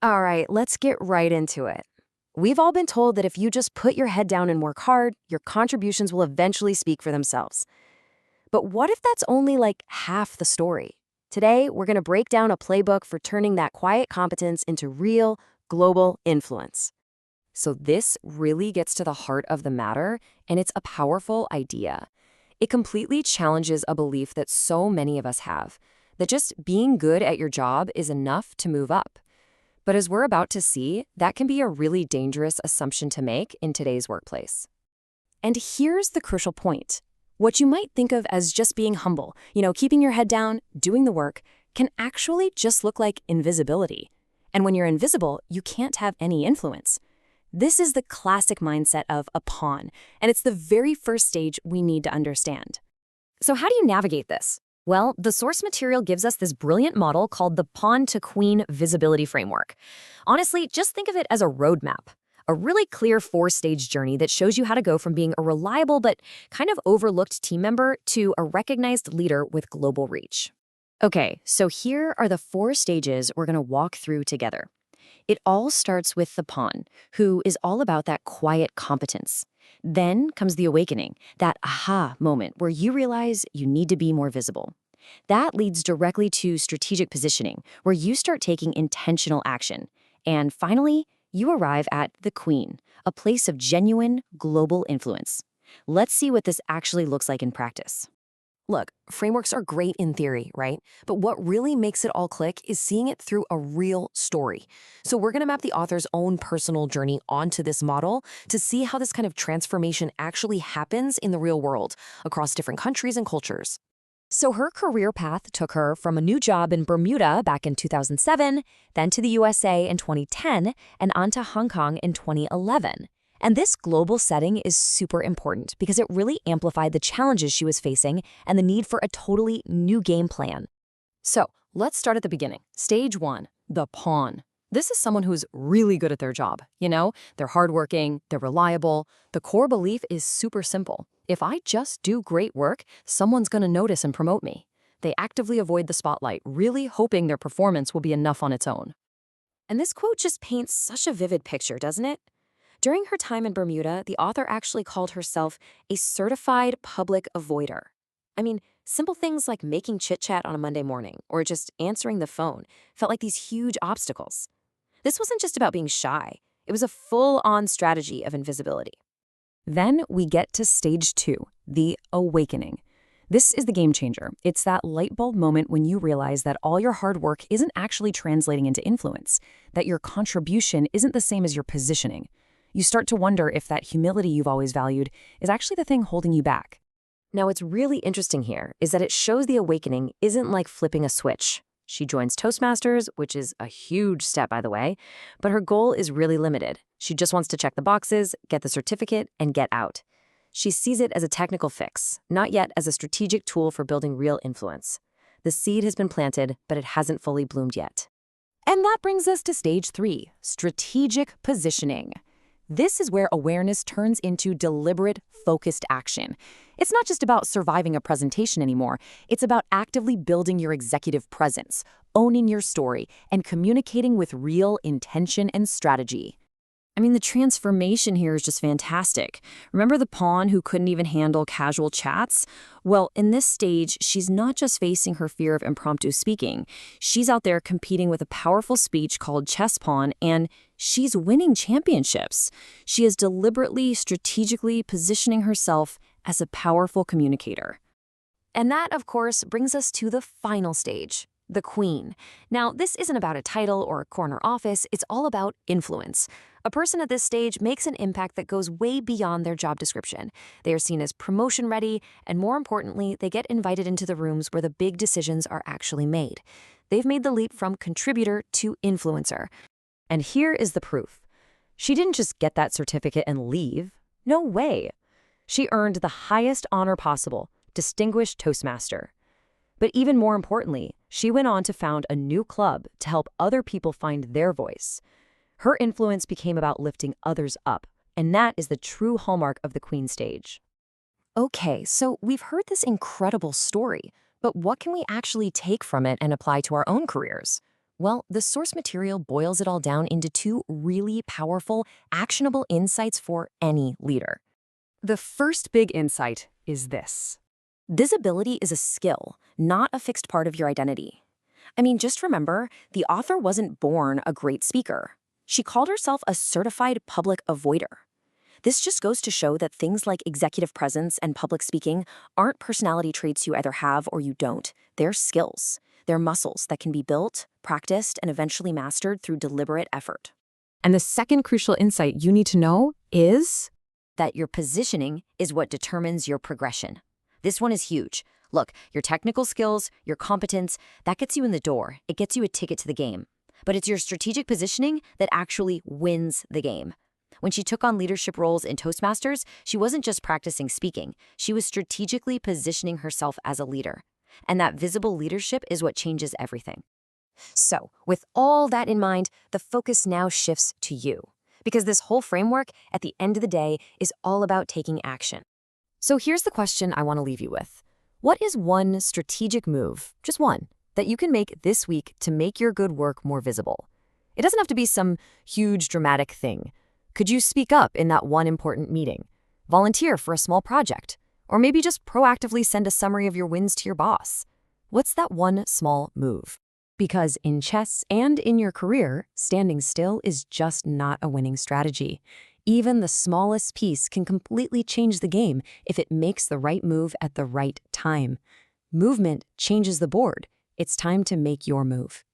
All right, let's get right into it. We've all been told that if you just put your head down and work hard, your contributions will eventually speak for themselves. But what if that's only like half the story? Today, we're going to break down a playbook for turning that quiet competence into real, global influence. So, this really gets to the heart of the matter, and it's a powerful idea. It completely challenges a belief that so many of us have that just being good at your job is enough to move up. But as we're about to see, that can be a really dangerous assumption to make in today's workplace. And here's the crucial point. What you might think of as just being humble, keeping your head down, doing the work, can actually just look like invisibility. And when you're invisible, you can't have any influence. This is the classic mindset of a pawn, and it's the very first stage we need to understand. So how do you navigate this? Well, the source material gives us this brilliant model called the pawn to queen visibility framework. Honestly, just think of it as a roadmap, a really clear four-stage journey that shows you how to go from being a reliable but kind of overlooked team member to a recognized leader with global reach. Okay, so here are the four stages we're going to walk through together. It all starts with the pawn, who is all about that quiet competence. Then comes the awakening, that aha moment where you realize you need to be more visible. That leads directly to strategic positioning, where you start taking intentional action. And finally, you arrive at the queen, a place of genuine global influence. Let's see what this actually looks like in practice. Look, frameworks are great in theory, right? But what really makes it all click is seeing it through a real story. So we're going to map the author's own personal journey onto this model to see how this kind of transformation actually happens in the real world across different countries and cultures. So her career path took her from a new job in Bermuda back in 2007, then to the USA in 2010, and on to Hong Kong in 2011. And this global setting is super important because it really amplified the challenges she was facing and the need for a totally new game plan. So let's start at the beginning. Stage one, the pawn. This is someone who's really good at their job. They're hardworking, they're reliable. The core belief is super simple. If I just do great work, someone's going to notice and promote me. They actively avoid the spotlight, really hoping their performance will be enough on its own. And this quote just paints such a vivid picture, doesn't it? During her time in Bermuda, the author actually called herself a certified public avoider. I mean, simple things like making chit-chat on a Monday morning or just answering the phone felt like these huge obstacles. This wasn't just about being shy. It was a full-on strategy of invisibility. Then we get to stage two, the awakening. This is the game changer. It's that light bulb moment when you realize that all your hard work isn't actually translating into influence, that your contribution isn't the same as your positioning. You start to wonder if that humility you've always valued is actually the thing holding you back. Now, what's really interesting here is that it shows the awakening isn't like flipping a switch. She joins Toastmasters, which is a huge step, by the way, but her goal is really limited. She just wants to check the boxes, get the certificate, and get out. She sees it as a technical fix, not yet as a strategic tool for building real influence. The seed has been planted, but it hasn't fully bloomed yet. And that brings us to stage three, strategic positioning. This is where awareness turns into deliberate, focused action. It's not just about surviving a presentation anymore. It's about actively building your executive presence, owning your story, and communicating with real intention and strategy. I mean, the transformation here is just fantastic. Remember the pawn who couldn't even handle casual chats? Well, in this stage, she's not just facing her fear of impromptu speaking. She's out there competing with a powerful speech called chess pawn, and she's winning championships. She is deliberately, strategically positioning herself as a powerful communicator. And that, of course, brings us to the final stage, the queen. Now, this isn't about a title or a corner office, it's all about influence. A person at this stage makes an impact that goes way beyond their job description. They are seen as promotion ready, and more importantly, they get invited into the rooms where the big decisions are actually made. They've made the leap from contributor to influencer. And here is the proof. She didn't just get that certificate and leave. No way. She earned the highest honor possible, Distinguished Toastmaster. But even more importantly, she went on to found a new club to help other people find their voice. Her influence became about lifting others up, and that is the true hallmark of the Queen stage. Okay, so we've heard this incredible story, but what can we actually take from it and apply to our own careers? Well, the source material boils it all down into two really powerful, actionable insights for any leader. The first big insight is this. Visibility is a skill, not a fixed part of your identity. I mean, just remember, the author wasn't born a great speaker. She called herself a certified public avoider. This just goes to show that things like executive presence and public speaking aren't personality traits you either have or you don't. They're skills. They're muscles that can be built, practiced, and eventually mastered through deliberate effort. And the second crucial insight you need to know is That your positioning is what determines your progression. This one is huge. Look, your technical skills, your competence, that gets you in the door. It gets you a ticket to the game. But it's your strategic positioning that actually wins the game. When she took on leadership roles in Toastmasters, she wasn't just practicing speaking. She was strategically positioning herself as a leader. And that visible leadership is what changes everything. So, with all that in mind, the focus now shifts to you. Because this whole framework, at the end of the day, is all about taking action. So here's the question I want to leave you with. What is one strategic move, just one, that you can make this week to make your good work more visible? It doesn't have to be some huge dramatic thing. Could you speak up in that one important meeting? Volunteer for a small project? Or maybe just proactively send a summary of your wins to your boss? What's that one small move? Because in chess and in your career, standing still is just not a winning strategy. Even the smallest piece can completely change the game if it makes the right move at the right time. Movement changes the board. It's time to make your move.